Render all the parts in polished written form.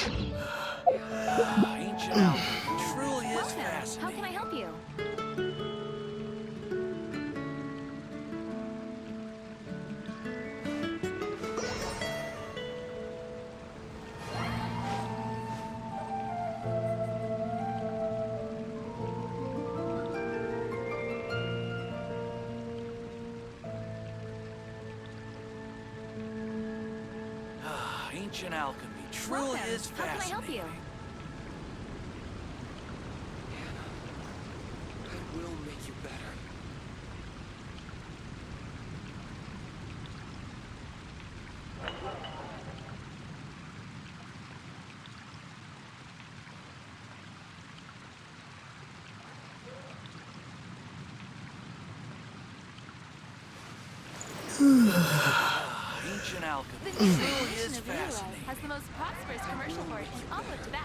Ancient alchemy truly is fascinating. How can I help you? Ancient alchemy truly is fascinating. How can I help you? I will make you better. Ancient alchemy The truly nation is of Relay fascinating. has the most prosperous commercial port in all of Tibet.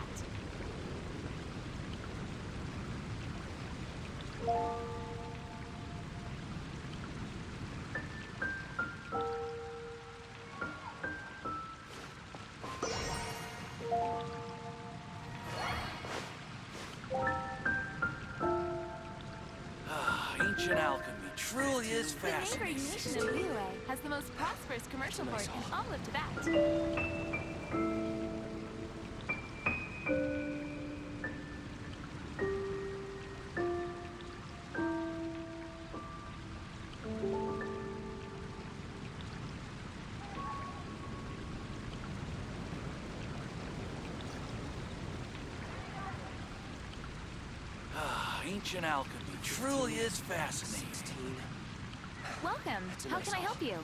Ancient alchemy truly is The neighboring fascinating. nation of Relay has the most prosperous commercial port in all of Tibet. Ancient alchemy truly is fascinating. Welcome. How can I help you?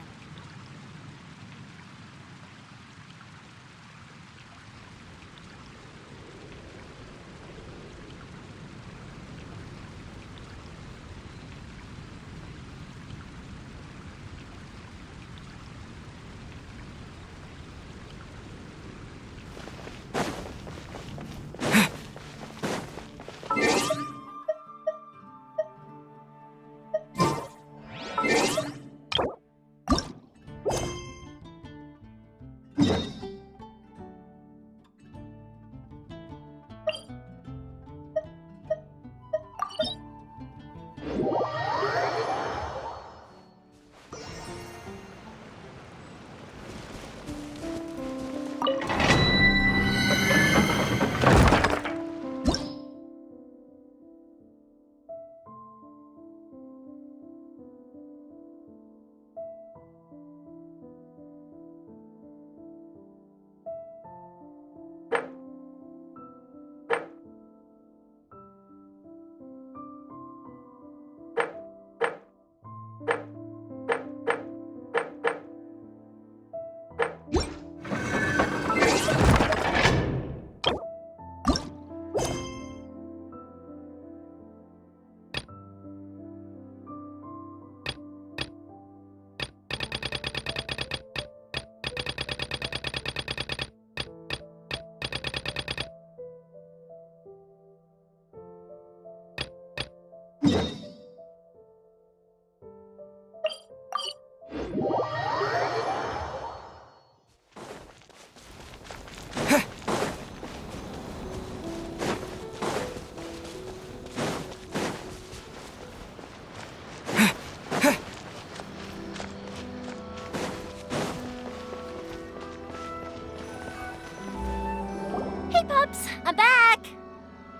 Hey, pups! I'm back!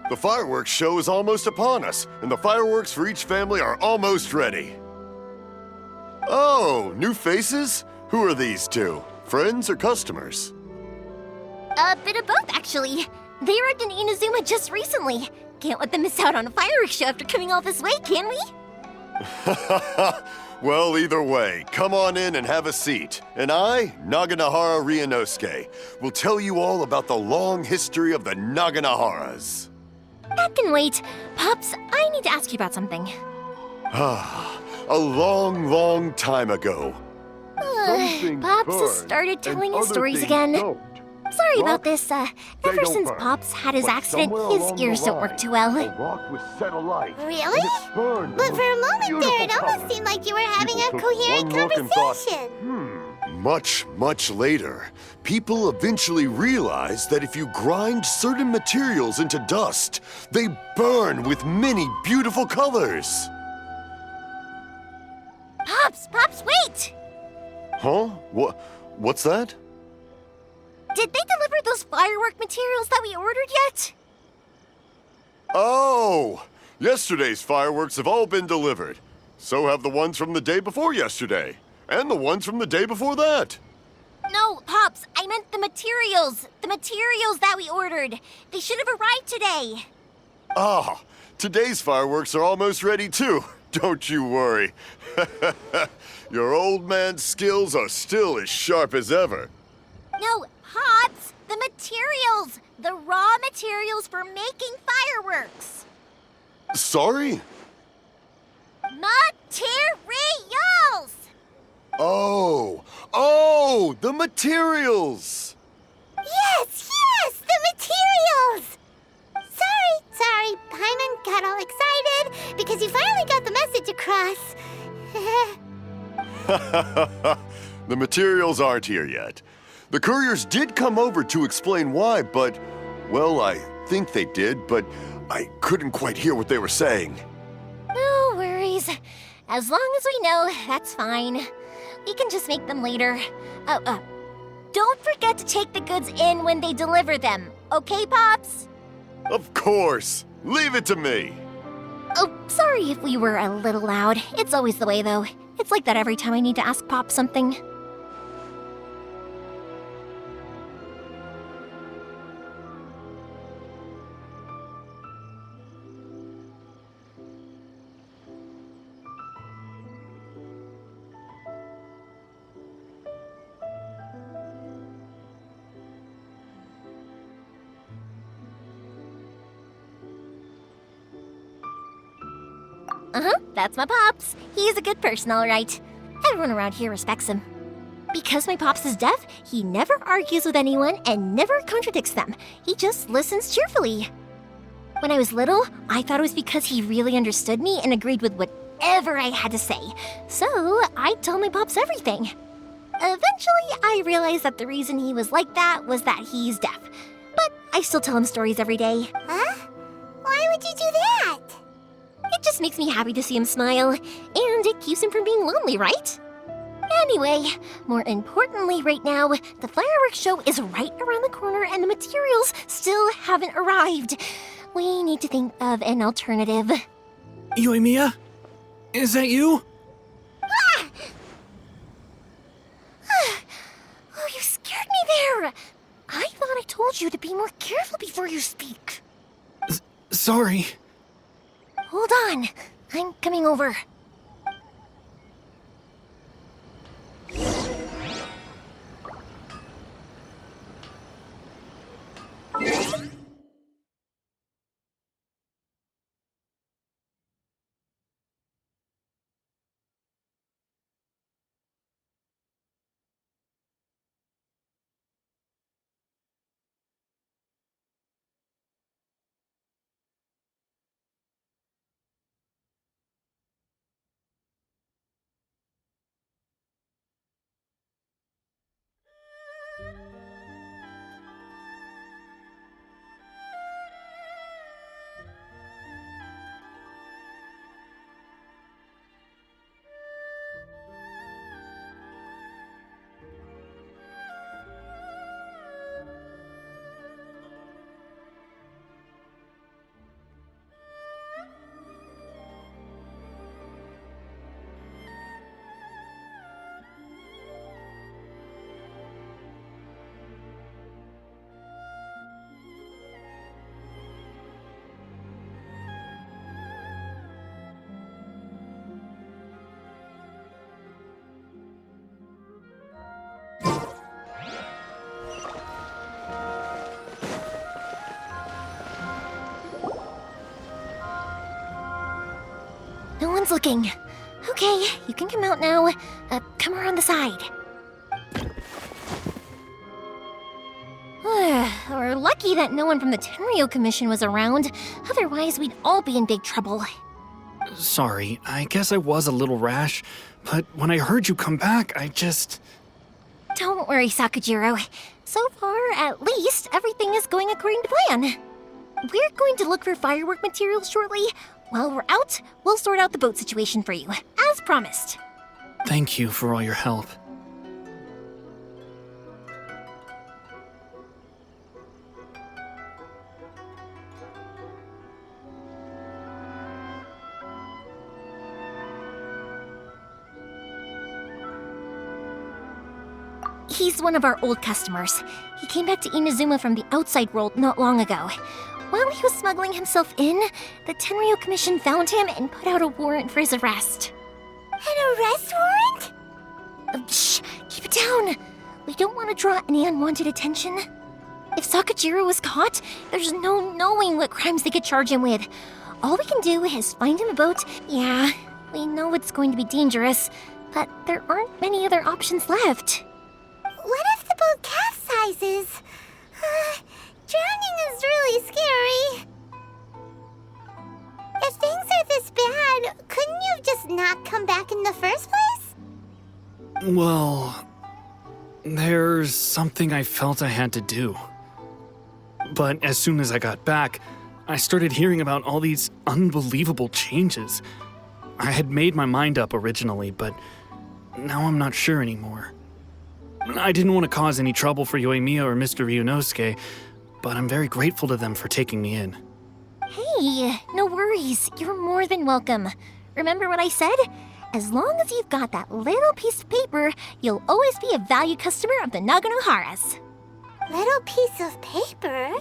The fireworks show is almost upon us, and the fireworks for each family are almost ready. Oh, new faces? Who are these two? Friends or customers? A bit of both, actually. They arrived in Inazuma just recently. Can't let them miss out on a fireworks show after coming all this way, can we? Well, either way, come on in and have a seat. And I, Naganahara Ryunosuke, will tell you all about the long history of the Naganaharas. That can wait. Pups, I need to ask you about something. A long, long time ago. Pops has started telling his stories again. Sorry about this. Ever since Pops had his accident, his ears don't work too well. Really? But for a moment there, it almost seemed like you were having a coherent conversation. much, much later, people eventually realized that if you grind certain materials into dust, they burn with many beautiful colors. Pops, wait! Huh? What's that? Did they deliver those firework materials that we ordered yet? Oh! Yesterday's fireworks have all been delivered. So have the ones from the day before yesterday. And the ones from the day before that. No, Pops, I meant the materials. The materials that we ordered. They should have arrived today. Ah, today's fireworks are almost ready too. Don't you worry. Your old man's skills are still as sharp as ever. No, Pops, the materials. The raw materials for making fireworks. Sorry? Materials! Oh, the materials! Yes, the materials! Sorry, Paimon got all excited because you finally got the message across. The materials aren't here yet. The couriers did come over to explain why, but, well, I think they did, but I couldn't quite hear what they were saying. No worries. As long as we know, that's fine. We can just make them later. Don't forget to take the goods in when they deliver them, okay, Pops? Of course. Leave it to me. Oh, sorry if we were a little loud. It's always the way, though. It's like that every time I need to ask Pop something. That's my Pops. He's a good person, all right. Everyone around here respects him. Because my Pops is deaf, he never argues with anyone and never contradicts them. He just listens cheerfully. When I was little, I thought it was because he really understood me and agreed with whatever I had to say. So I told my Pops everything. Eventually, I realized that the reason he was like that was that he's deaf. But I still tell him stories every day. Huh? Why would you do that? It just makes me happy to see him smile, and it keeps him from being lonely, right? Anyway, more importantly right now, the fireworks show is right around the corner and the materials still haven't arrived. We need to think of an alternative. Yoimiya? Is that you? Ah! Oh, you scared me there! I thought I told you to be more careful before you speak. Sorry. Hold on, I'm coming over. No one's looking. Okay, you can come out now. Come around the side. We're lucky that no one from the Tenryo Commission was around. Otherwise, we'd all be in big trouble. Sorry, I guess I was a little rash, but when I heard you come back, I just... Don't worry, Sakujiro. So far, at least, everything is going according to plan. We're going to look for firework materials shortly. While we're out, we'll sort out the boat situation for you, as promised. Thank you for all your help. He's one of our old customers. He came back to Inazuma from the outside world not long ago. While he was smuggling himself in, the Tenryo Commission found him and put out a warrant for his arrest. An arrest warrant? Shh! Keep it down! We don't want to draw any unwanted attention. If Sakujiro was caught, there's no knowing what crimes they could charge him with. All we can do is find him a boat. Yeah, we know it's going to be dangerous, but there aren't many other options left. What if the boat capsizes? Drowning is really scary. If things are this bad, couldn't you have just not come back in the first place? Well, there's something I felt I had to do. But as soon as I got back, I started hearing about all these unbelievable changes. I had made my mind up originally, but now I'm not sure anymore. I didn't want to cause any trouble for Yoimiya or Mr. Ryunosuke, but I'm very grateful to them for taking me in. Hey, no worries. You're more than welcome. Remember what I said? As long as you've got that little piece of paper, you'll always be a valued customer of the Naganoharas. Little piece of paper?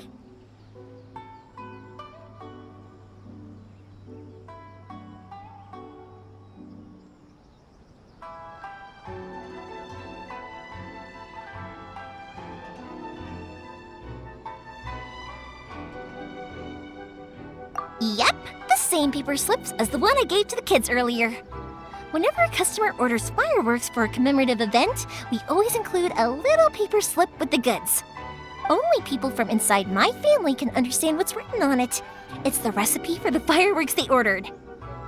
Yep, the same paper slips as the one I gave to the kids earlier. Whenever a customer orders fireworks for a commemorative event, we always include a little paper slip with the goods. Only people from inside my family can understand what's written on it. It's the recipe for the fireworks they ordered.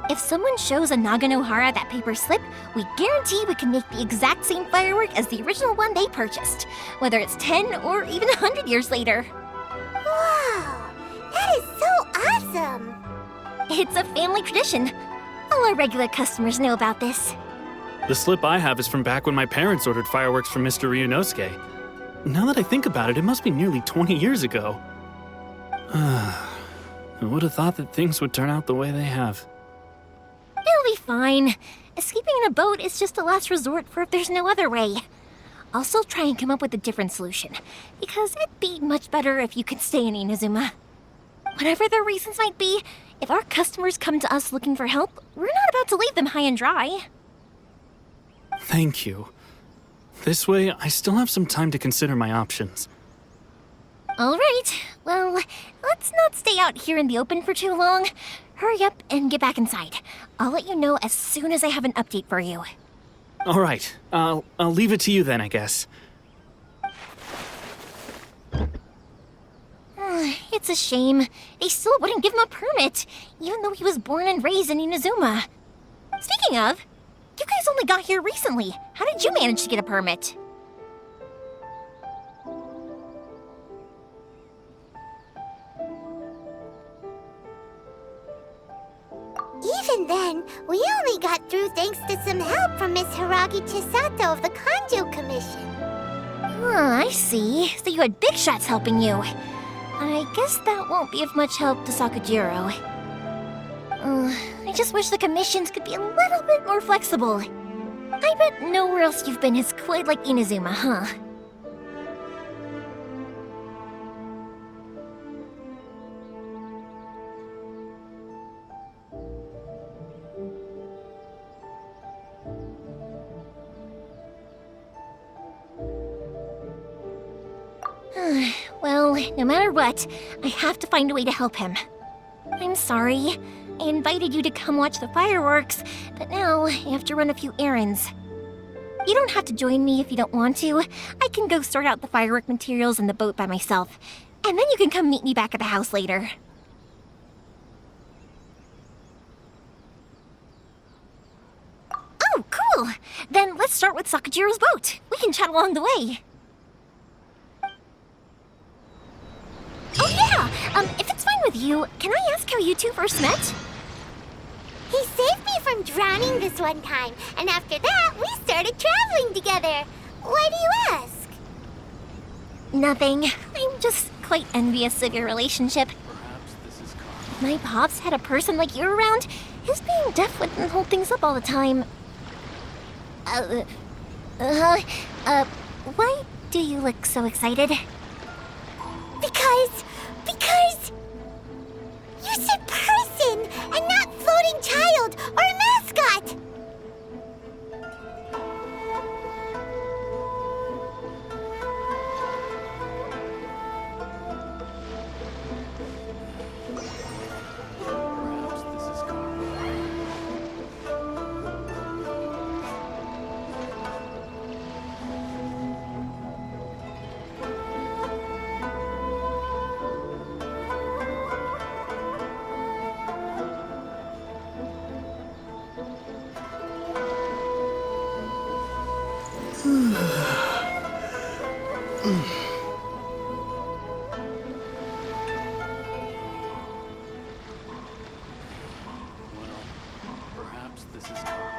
If someone shows a Naganohara that paper slip, we guarantee we can make the exact same firework as the original one they purchased, whether it's 10 or even 100 years later. Wow, that is so awesome! It's a family tradition. All our regular customers know about this. The slip I have is from back when my parents ordered fireworks from Mr. Ryunosuke. Now that I think about it, it must be nearly 20 years ago. I would have thought that things would turn out the way they have. It'll be fine. Escaping in a boat is just a last resort for if there's no other way. I'll still try and come up with a different solution, because it'd be much better if you could stay in Inazuma. Whatever their reasons might be, if our customers come to us looking for help, we're not about to leave them high and dry. Thank you. This way, I still have some time to consider my options. All right. Well, let's not stay out here in the open for too long. Hurry up and get back inside. I'll let you know as soon as I have an update for you. All right. I'll leave it to you then, I guess. It's a shame. They still wouldn't give him a permit, even though he was born and raised in Inazuma. Speaking of, you guys only got here recently. How did you manage to get a permit? Even then, we only got through thanks to some help from Miss Hiragi Chisato of the Kanjo Commission. I see. So you had big shots helping you. I guess that won't be of much help to Sakujiro. I just wish the commissions could be a little bit more flexible. I bet nowhere else you've been is quite like Inazuma, huh? Well, no matter what, I have to find a way to help him. I'm sorry. I invited you to come watch the fireworks, but now I have to run a few errands. You don't have to join me if you don't want to. I can go sort out the firework materials and the boat by myself, and then you can come meet me back at the house later. Oh, cool! Cool. Then let's start with Sakajiro's boat. We can chat along the way. Oh yeah! If it's fine with you, can I ask how you two first met? He saved me from drowning this one time, and after that, we started traveling together. Why do you ask? Nothing. I'm just quite envious of your relationship. Perhaps this is karma. If my pops had a person like you around, his being deaf wouldn't hold things up all the time. Why do you look so excited? Because you said person and not floating child or a mascot. Perhaps this is karma.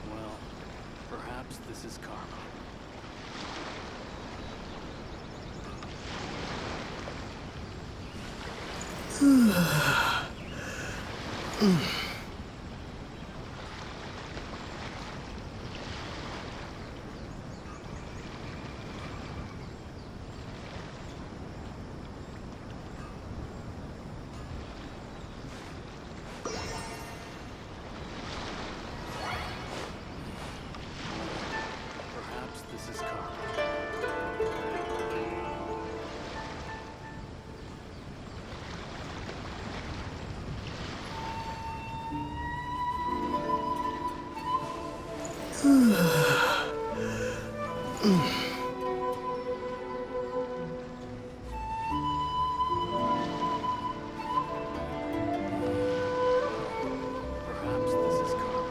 Well, perhaps this is karma. This is karma. Well, perhaps this is karma. Perhaps this is karma. Perhaps this is karma.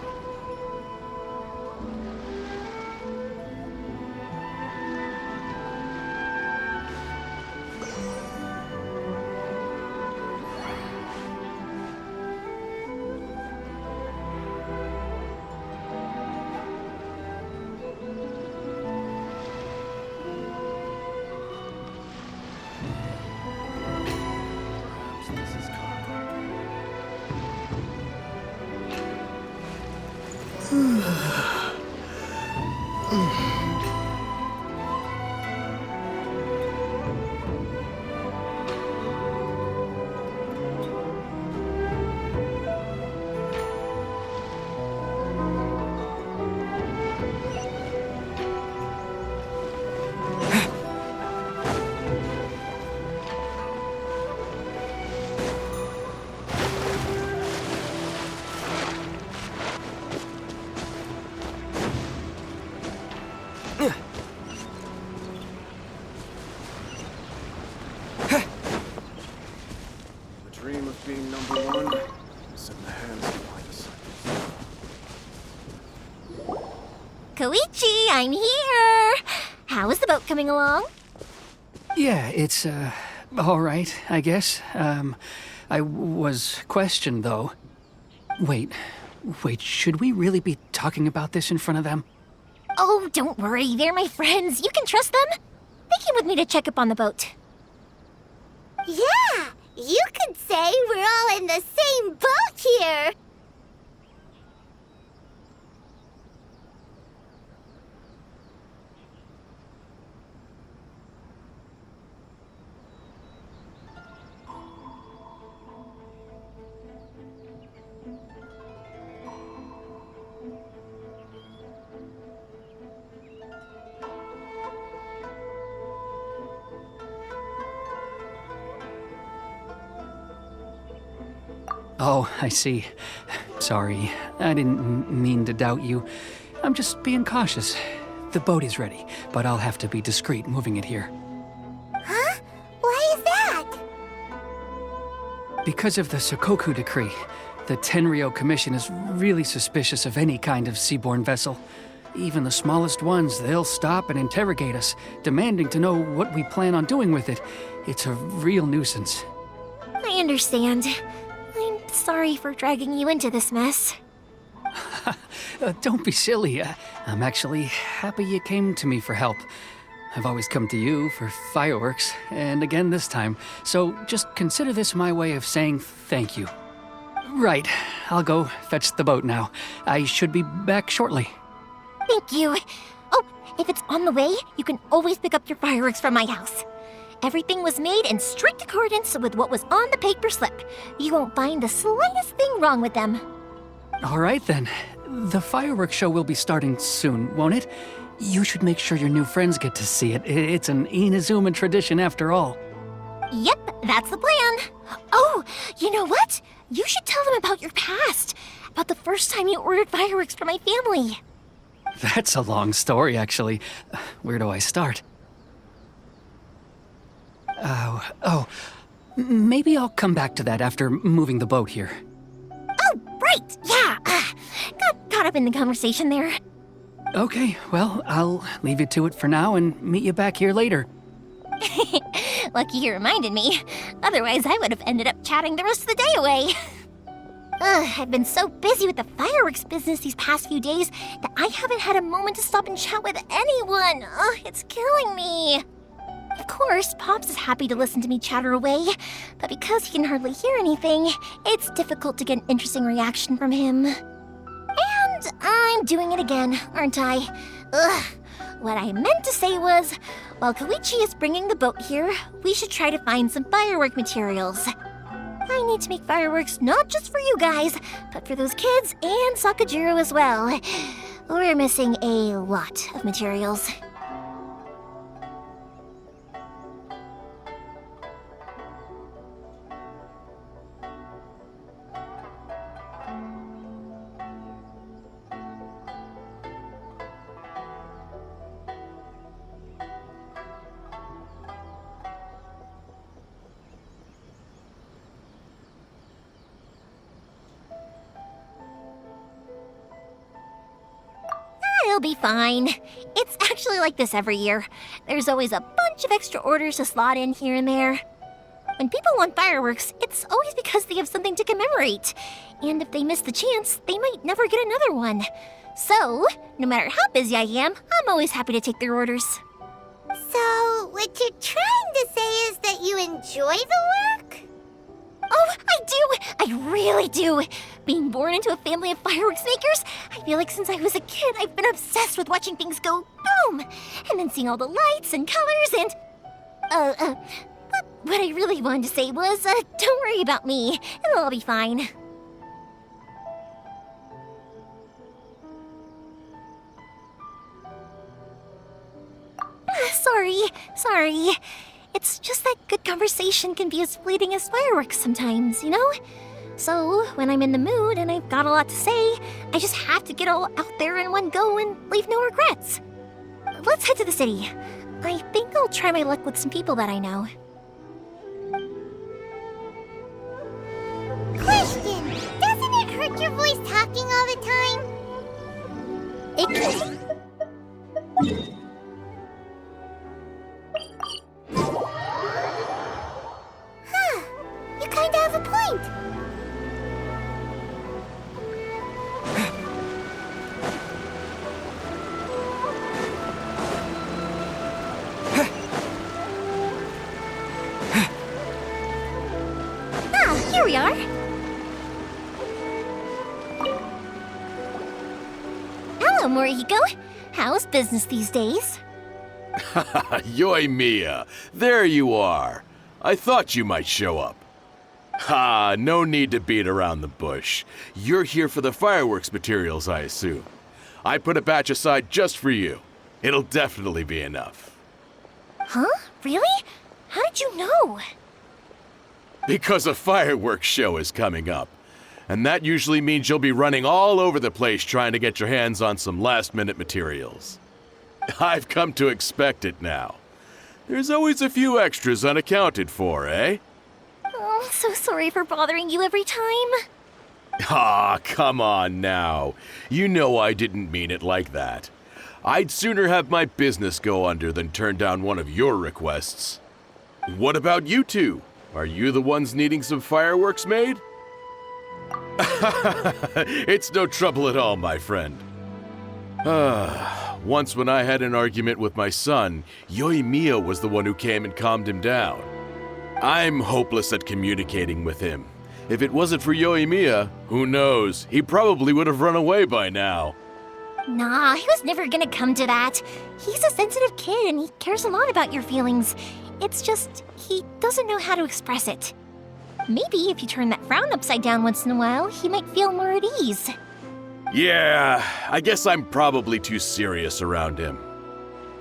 Perhaps this is karma. The dream of being number one is in the hands of my disciples. Koichi, I'm here! How is the boat coming along? Yeah, it's, all right, I guess. I was questioned, though. Wait, should we really be talking about this in front of them? Oh, don't worry, they're my friends. You can trust them. They came with me to check up on the boat. Yeah, you could say we're all in the same boat here. Oh, I see. Sorry, I didn't mean to doubt you. I'm just being cautious. The boat is ready, but I'll have to be discreet moving it here. Huh? Why is that? Because of the Sokoku decree, the Tenryo Commission is really suspicious of any kind of seaborne vessel. Even the smallest ones, they'll stop and interrogate us, demanding to know what we plan on doing with it. It's a real nuisance. I understand. I'm sorry for dragging you into this mess. Don't be silly. I'm actually happy you came to me for help. I've always come to you for fireworks, and again this time, so just consider this my way of saying thank you. Right, I'll go fetch the boat now. I should be back shortly. Thank you. Oh, if it's on the way, you can always pick up your fireworks from my house. Everything was made in strict accordance with what was on the paper slip. You won't find the slightest thing wrong with them. All right then. The fireworks show will be starting soon, won't it? You should make sure your new friends get to see it. It's an Inazuma tradition after all. Yep, that's the plan. Oh, you know what? You should tell them about your past. About the first time you ordered fireworks for my family. That's a long story, actually. Where do I start? Maybe I'll come back to that after moving the boat here. Oh, right, yeah. Got caught up in the conversation there. Okay, well, I'll leave you to it for now and meet you back here later. Lucky you reminded me. Otherwise, I would have ended up chatting the rest of the day away. I've been so busy with the fireworks business these past few days that I haven't had a moment to stop and chat with anyone. It's killing me. Of course, Pops is happy to listen to me chatter away, but because he can hardly hear anything, it's difficult to get an interesting reaction from him. And I'm doing it again, aren't I? What I meant to say was, while Koichi is bringing the boat here, we should try to find some firework materials. I need to make fireworks not just for you guys, but for those kids and Sakajiro as well. We're missing a lot of materials. It'll be fine. It's actually like this every year. There's always a bunch of extra orders to slot in here and there. When people want fireworks, it's always because they have something to commemorate. And if they miss the chance, they might never get another one. So, no matter how busy I am, I'm always happy to take their orders. So, what you're trying to say is that you enjoy the work? Oh, I do! I really do! Being born into a family of fireworks makers, I feel like since I was a kid, I've been obsessed with watching things go boom! And then seeing all the lights and colors and... But what I really wanted to say was, don't worry about me. It'll all be fine. Sorry. It's just that good conversation can be as fleeting as fireworks sometimes, you know? So, when I'm in the mood and I've got a lot to say, I just have to get all out there in one go and leave no regrets. Let's head to the city. I think I'll try my luck with some people that I know. Question! Doesn't it hurt your voice talking all the time? It can. Huh. You kinda have a point. Hello, Morihiko. How's business these days? Yoi Mia, there you are. I thought you might show up. Ha, no need to beat around the bush. You're here for the fireworks materials, I assume. I put a batch aside just for you. It'll definitely be enough. Huh? Really? How did you know? Because a fireworks show is coming up. And that usually means you'll be running all over the place trying to get your hands on some last-minute materials. I've come to expect it now. There's always a few extras unaccounted for, eh? Oh, I'm so sorry for bothering you every time. Ah, come on now. You know I didn't mean it like that. I'd sooner have my business go under than turn down one of your requests. What about you two? Are you the ones needing some fireworks made? It's no trouble at all, my friend. Once when I had an argument with my son, Yoi Mia was the one who came and calmed him down. I'm hopeless at communicating with him. If it wasn't for Yoi Mia, who knows, he probably would have run away by now. Nah, he was never gonna come to that. He's a sensitive kid and he cares a lot about your feelings. It's just, he doesn't know how to express it. Maybe if you turn that frown upside down once in a while, he might feel more at ease. Yeah, I guess I'm probably too serious around him.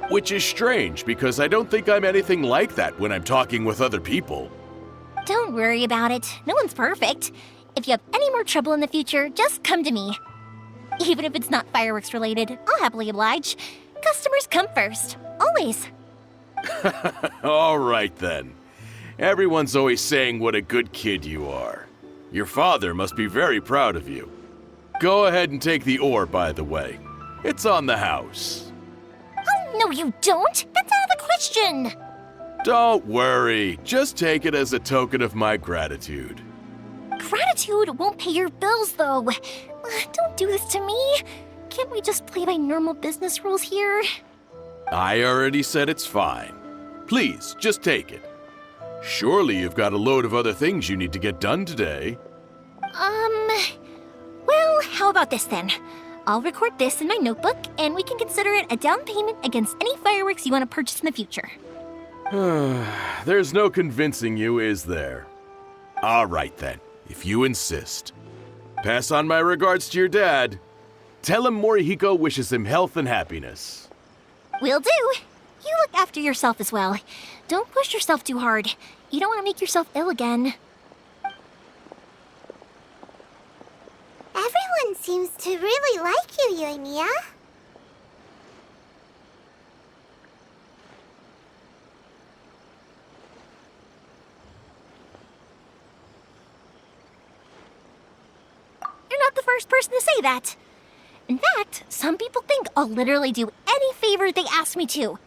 Which is strange, because I don't think I'm anything like that when I'm talking with other people. Don't worry about it. No one's perfect. If you have any more trouble in the future, just come to me. Even if it's not fireworks related, I'll happily oblige. Customers come first. Always. All right then. Everyone's always saying what a good kid you are. Your father must be very proud of you. Go ahead and take the ore, by the way. It's on the house. Oh, no you don't! That's out of the question! Don't worry. Just take it as a token of my gratitude. Gratitude won't pay your bills, though. Don't do this to me. Can't we just play by normal business rules here? I already said it's fine. Please, just take it. Surely you've got a load of other things you need to get done today. Well, how about this then? I'll record this in my notebook, and we can consider it a down payment against any fireworks you want to purchase in the future. There's no convincing you, is there? All right then, if you insist. Pass on my regards to your dad. Tell him Morihiko wishes him health and happiness. Will do. You look after yourself as well. Don't push yourself too hard. You don't want to make yourself ill again. Everyone seems to really like you, Yoi Mia. You're not the first person to say that. In fact, some people think I'll literally do any favor they ask me to.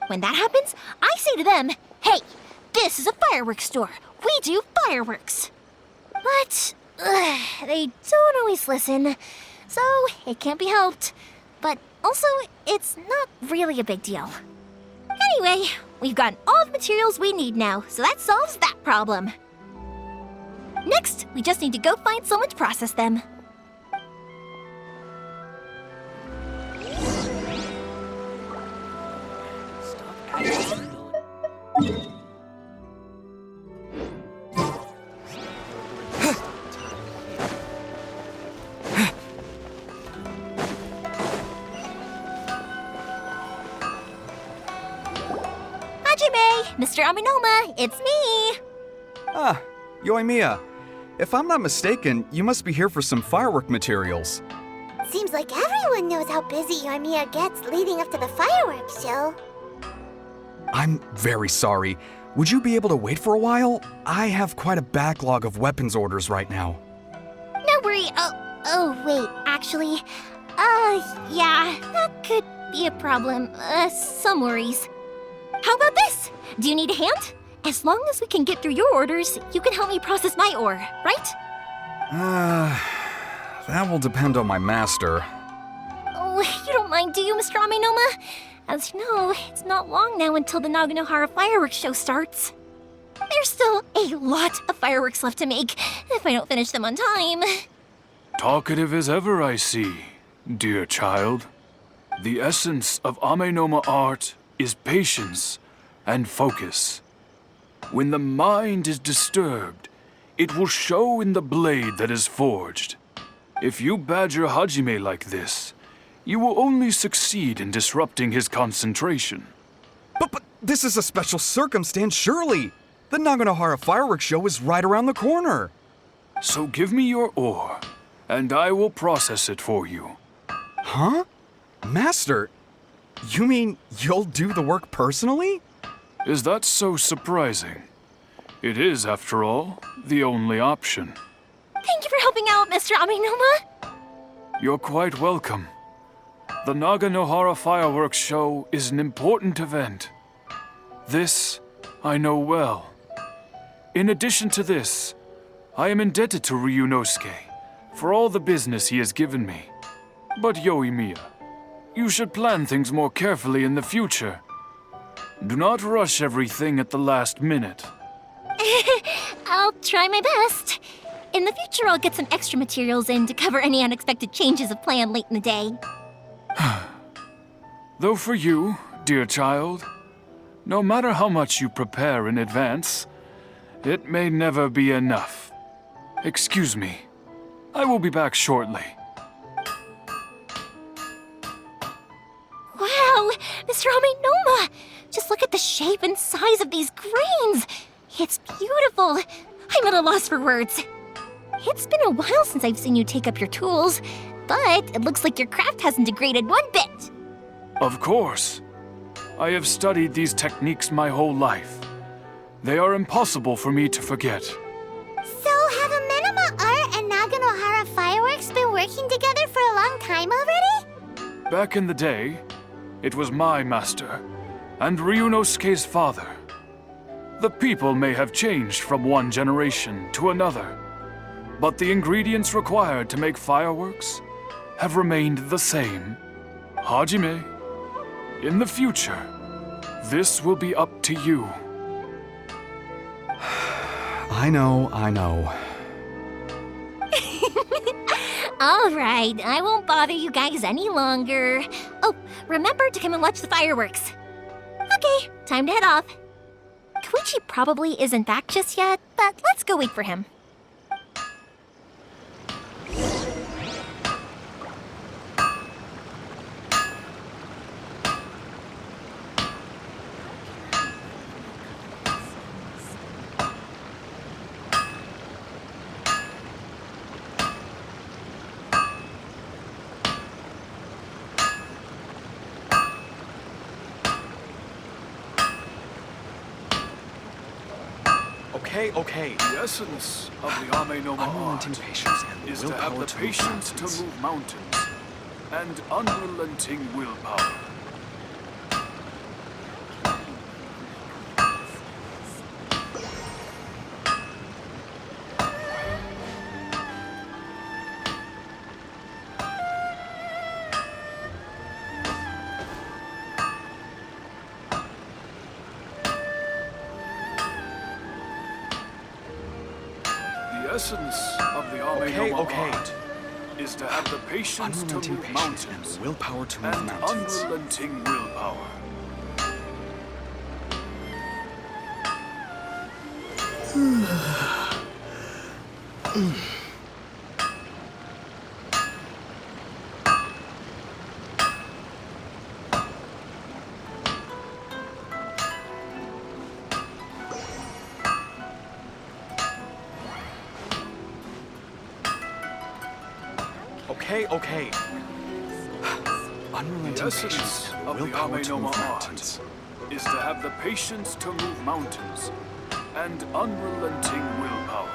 When that happens, I say to them, hey, this is a fireworks store. We do fireworks. But they don't always listen, so it can't be helped. But also, it's not really a big deal. Anyway, we've gotten all the materials we need now, so that solves that problem. Next, we just need to go find someone to process them. Mr. Aminoma, it's me! Ah, Yoi Mia. If I'm not mistaken, you must be here for some firework materials. Seems like everyone knows how busy Yoi Mia gets leading up to the fireworks show. I'm very sorry. Would you be able to wait for a while? I have quite a backlog of weapons orders right now. No worry. Oh, wait, actually. Yeah, that could be a problem. Some worries. How about this? Do you need a hand? As long as we can get through your orders, you can help me process my ore, right? That will depend on my master. Oh, you don't mind, do you, Mr. Aminoma? As you know, it's not long now until the Naganohara fireworks show starts. There's still a lot of fireworks left to make, if I don't finish them on time. Talkative as ever, I see. Dear child, the essence of Amenoma art is patience and focus. When the mind is disturbed, it will show in the blade that is forged. If you badger Hajime like this, you will only succeed in disrupting his concentration. But this is a special circumstance, surely. The Naganohara fireworks show is right around the corner. So give me your ore, and I will process it for you. Huh? Master, you mean you'll do the work personally? Is that so surprising? It is, after all, the only option. Thank you for helping out, Mr. Amenoma. You're quite welcome. The Naganohara fireworks show is an important event. This I know well. In addition to this, I am indebted to Ryunosuke for all the business he has given me. But Yoimiya, you should plan things more carefully in the future. Do not rush everything at the last minute. I'll try my best. In the future, I'll get some extra materials in to cover any unexpected changes of plan late in the day. Though for you, dear child, no matter how much you prepare in advance, it may never be enough. Excuse me. I will be back shortly. Wow, Mr. Amenoma! Just look at the shape and size of these grains! It's beautiful! I'm at a loss for words. It's been a while since I've seen you take up your tools, but it looks like your craft hasn't degraded one bit. Of course. I have studied these techniques my whole life. They are impossible for me to forget. So have Amenoma Art and Naganohara Fireworks been working together for a long time already? Back in the day, it was my master and Ryunosuke's father. The people may have changed from one generation to another, but the ingredients required to make fireworks have remained the same. Hajime, in the future, this will be up to you. I know. All right, I won't bother you guys any longer. Oh, remember to come and watch the fireworks. Okay, time to head off. Koichi probably isn't back just yet, but let's go wait for him. Okay. The essence of the Amenoma Unrelenting art patience and is to willpower have the to move patience mountains. to move mountains and unrelenting willpower. The essence of the Amenoma art is to have the patience to Unrelenting move patience mountains and willpower to move and mountains. unrelenting willpower. Okay. Unrelenting The essence patience and of the willpower to move Amenoma mountains. art is to have the patience to move mountains and unrelenting willpower.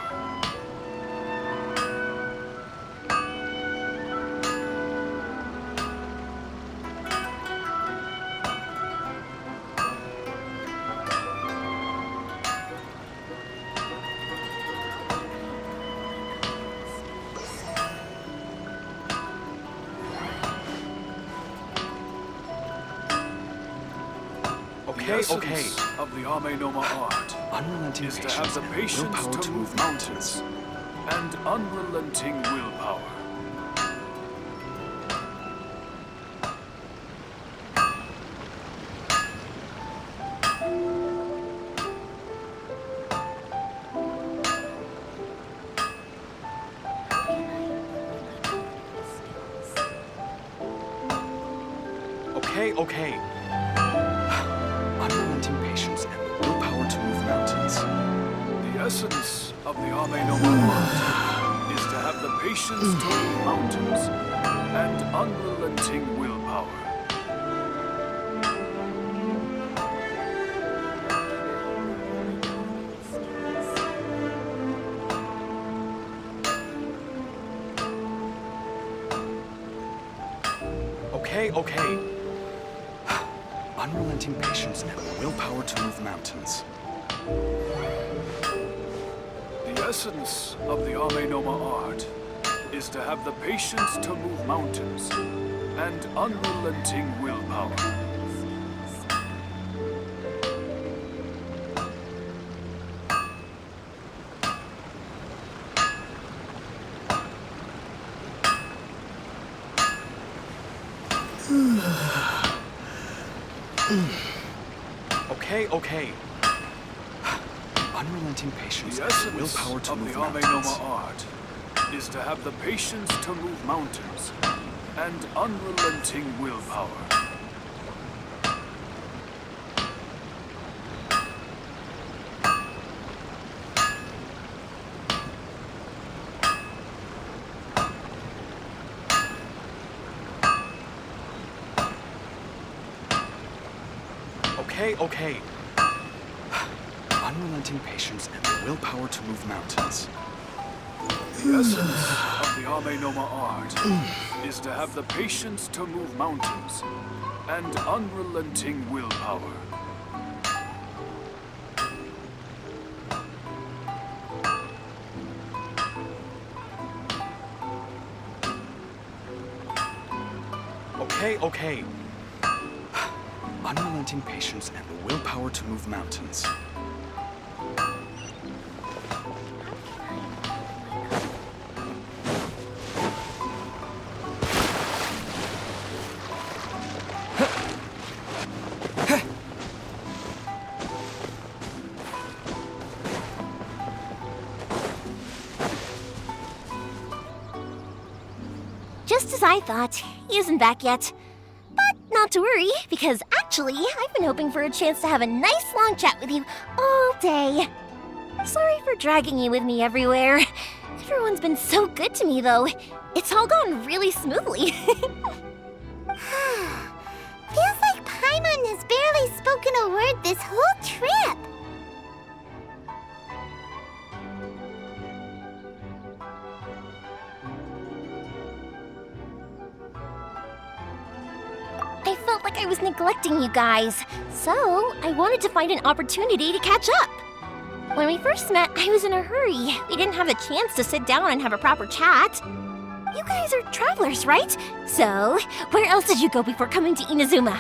The essence of the Amenoma art Unrelenting is to patience have the and patience willpower to move mountains and unrelenting willpower. Okay. Unrelenting patience and the willpower to move mountains. The essence of the AkaneSato art is to have the patience to move mountains and unrelenting willpower. Okay. Unrelenting patience and the willpower to move mountains. The essence of the AkaneSato art is to have the patience to move mountains and unrelenting willpower. Okay. Unrelenting patience The and the essence willpower to of the move mountains. AkaneSato art is to have the patience to move mountains and unrelenting willpower. Okay. Unrelenting patience and the willpower to move mountains. The essence of the AkaneSato art is to have the patience to move mountains and unrelenting willpower. Okay. Unrelenting patience and the willpower to move mountains. Just as I thought, he isn't back yet. But not to worry, because actually, I've been hoping for a chance to have a nice long chat with you all day. Sorry for dragging you with me everywhere. Everyone's been so good to me, though. It's all gone really smoothly. Feels like Paimon has barely spoken a word this whole trip. I felt like I was neglecting you guys, so I wanted to find an opportunity to catch up. When we first met, I was in a hurry. We didn't have a chance to sit down and have a proper chat. You guys are travelers, right? So, where else did you go before coming to Inazuma?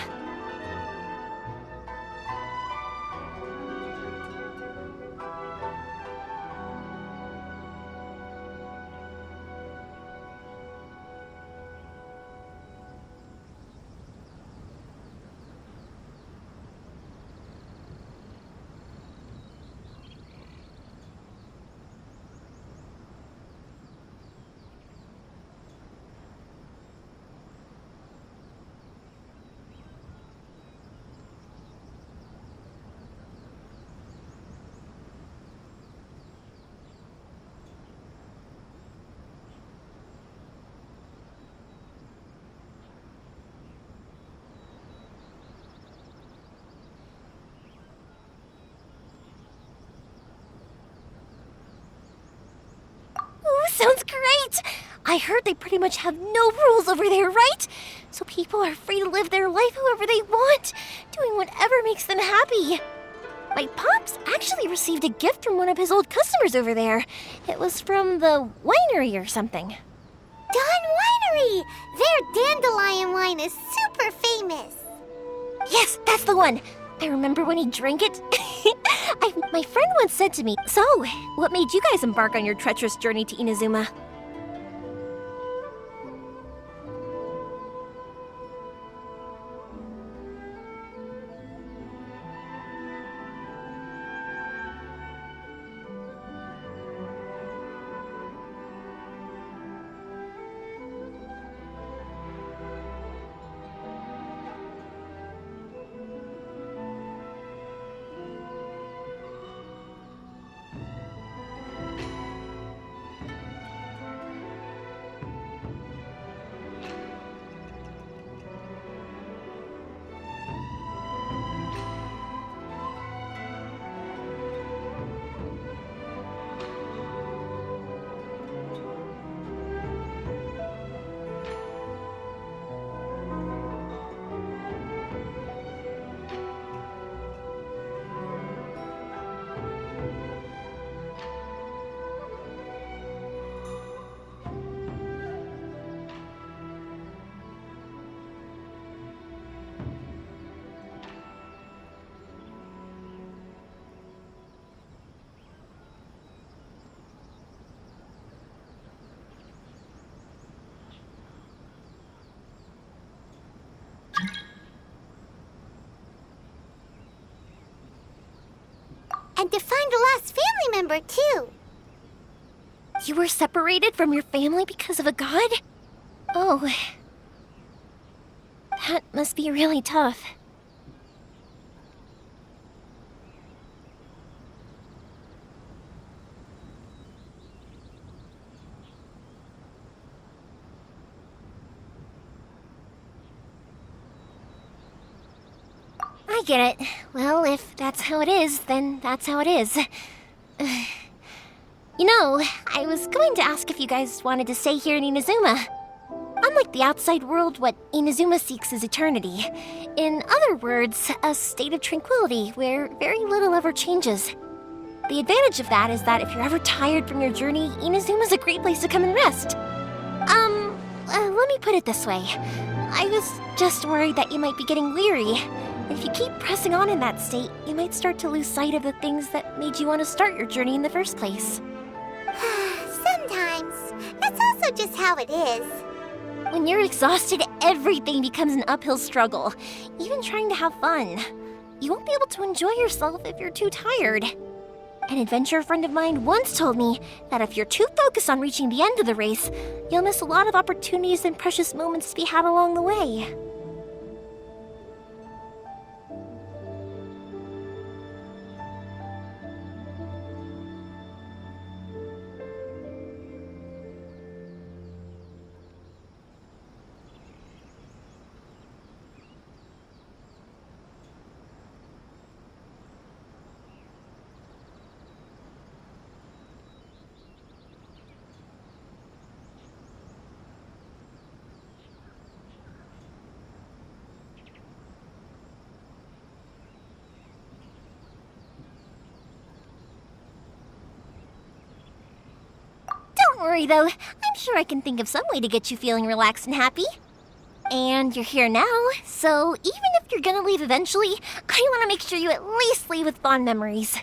Sounds great! I heard they pretty much have no rules over there, right? So people are free to live their life however they want, doing whatever makes them happy. My pops actually received a gift from one of his old customers over there. It was from the winery or something. Dawn Winery! Their dandelion wine is super famous. Yes, that's the one. I remember when he drank it. My friend once said to me, "So, what made you guys embark on your treacherous journey to Inazuma?" and to find a lost family member, too. You were separated from your family because of a god? Oh. That must be really tough. I get it. Well, if that's how it is, then that's how it is. You know, I was going to ask if you guys wanted to stay here in Inazuma. Unlike the outside world, what Inazuma seeks is eternity. In other words, a state of tranquility where very little ever changes. The advantage of that is that if you're ever tired from your journey, Inazuma's a great place to come and rest. Let me put it this way. I was just worried that you might be getting weary. If you keep pressing on in that state, you might start to lose sight of the things that made you want to start your journey in the first place. Sometimes. That's also just how it is. When you're exhausted, everything becomes an uphill struggle, even trying to have fun. You won't be able to enjoy yourself if you're too tired. An adventurer friend of mine once told me that if you're too focused on reaching the end of the race, you'll miss a lot of opportunities and precious moments to be had along the way. Don't worry, though. I'm sure I can think of some way to get you feeling relaxed and happy. And you're here now, so even if you're gonna leave eventually, I want to make sure you at least leave with fond memories.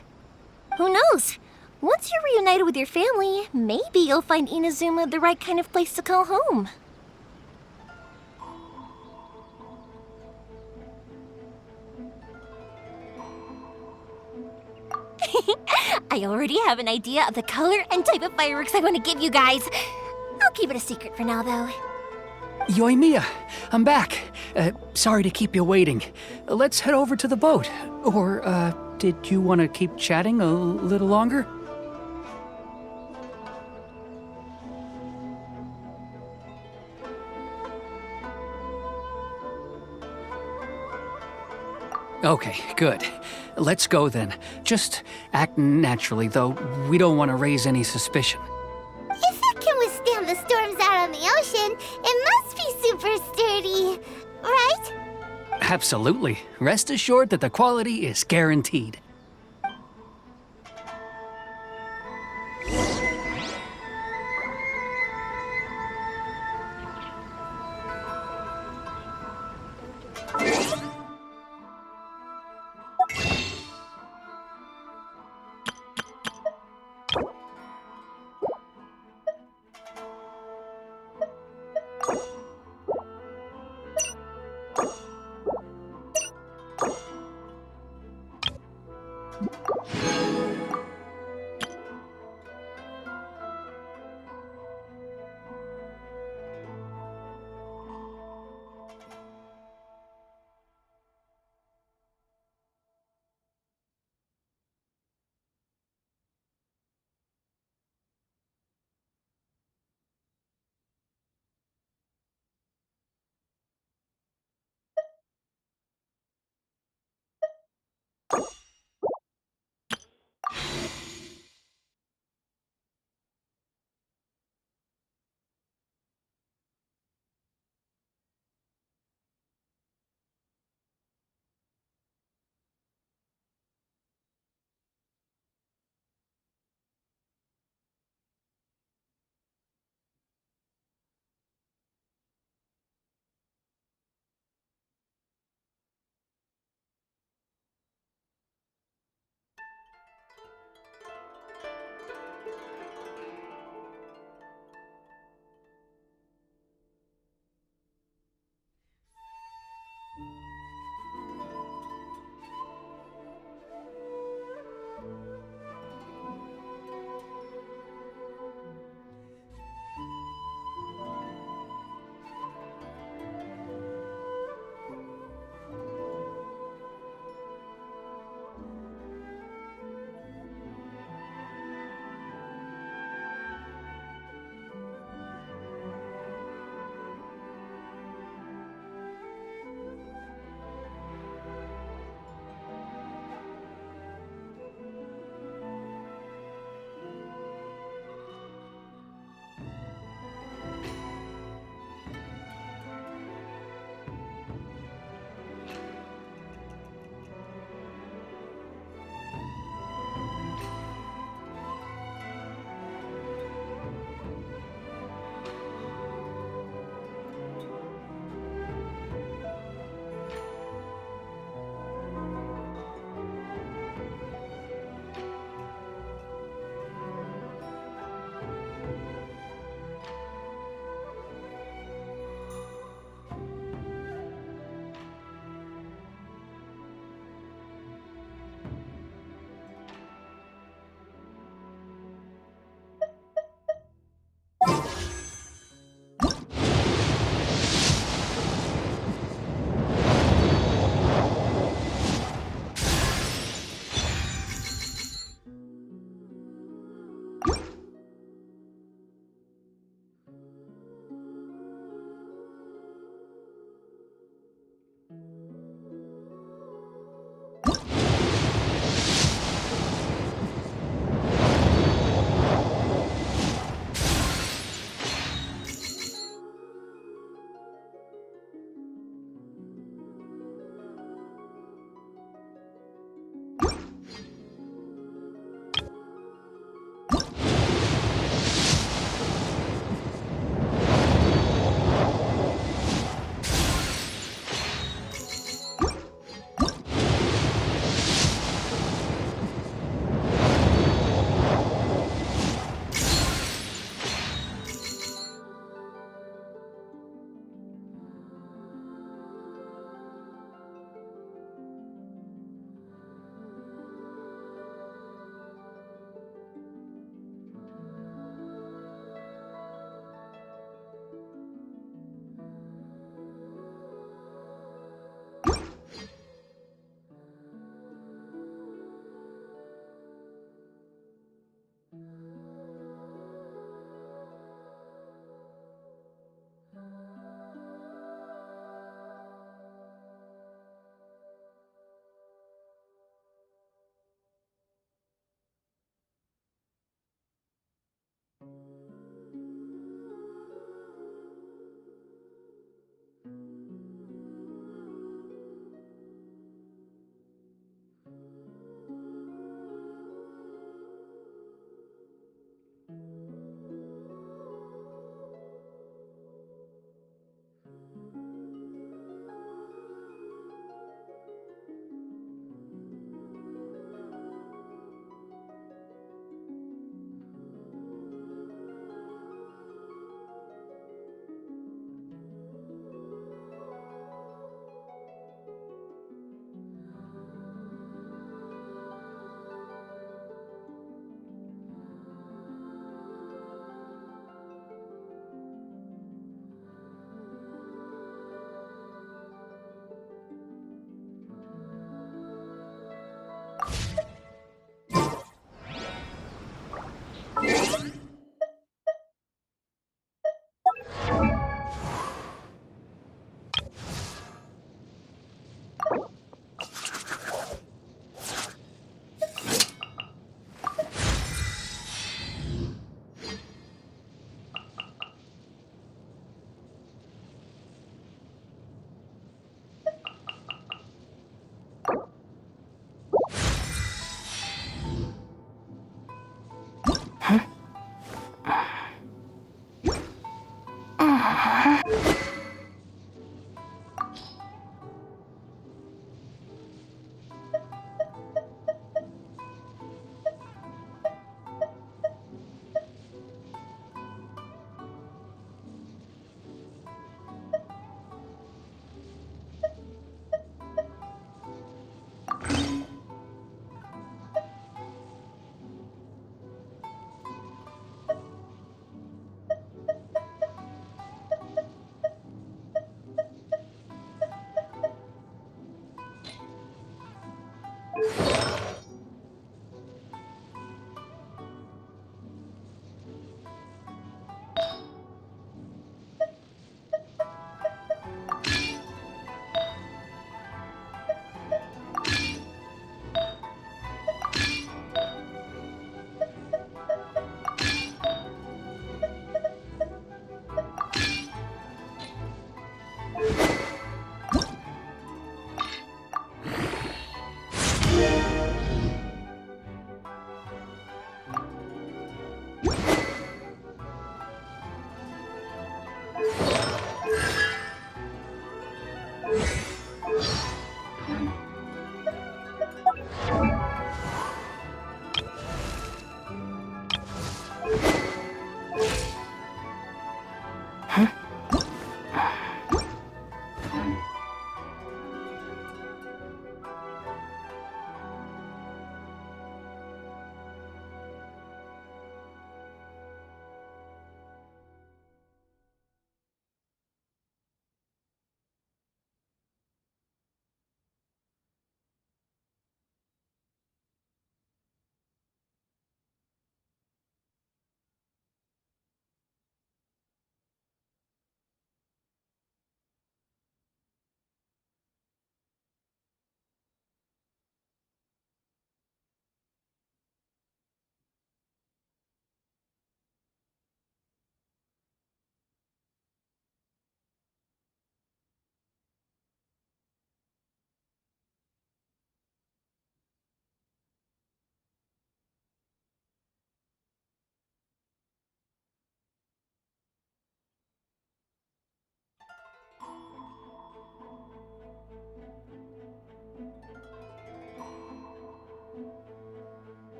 Who knows? Once you're reunited with your family, maybe you'll find Inazuma the right kind of place to call home. I already have an idea of the color and type of fireworks I want to give you guys. I'll keep it a secret for now, though. Yoimiya, I'm back. Sorry to keep you waiting. Let's head over to the boat. Or, did you want to keep chatting a little longer? Okay, good. Let's go then. Just act naturally, though. We don't want to raise any suspicion. If it can withstand the storms out on the ocean, it must be super sturdy, right? Absolutely. Rest assured that the quality is guaranteed.